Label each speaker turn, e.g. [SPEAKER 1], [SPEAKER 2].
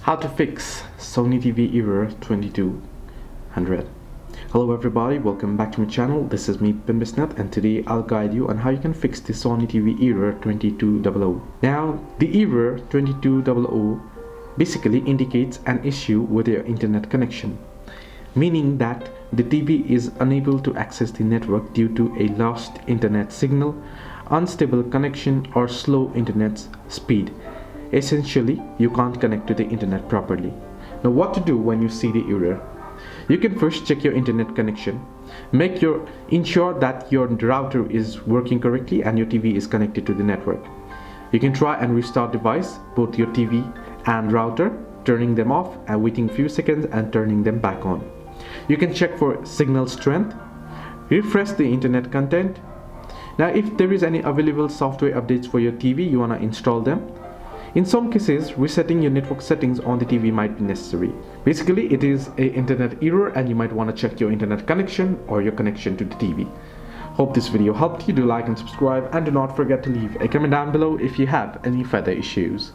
[SPEAKER 1] How to fix Sony TV error 2200. Hello everybody, welcome back to my channel. This is me persists, and today I'll guide you on how you can fix the Sony TV error 2200. Now the error 2200 basically indicates an issue with your internet connection, meaning that the TV is unable to access the network due to a lost internet signal, unstable connection, or slow internet speed. Essentially, you can't connect to the internet properly. Now what to do when you see the error? You can first check your internet connection. Ensure that your router is working correctly and your TV is connected to the network. You can try and restart device, both your TV and router, turning them off and waiting a few seconds and turning them back on. You can check for signal strength, refresh the internet content. Now if there is any available software updates for your TV, you want to install them. In some cases, resetting your network settings on the TV might be necessary. Basically, it is an internet error and you might want to check your internet connection or your connection to the TV. Hope this video helped you. Do like and subscribe, and do not forget to leave a comment down below if you have any further issues.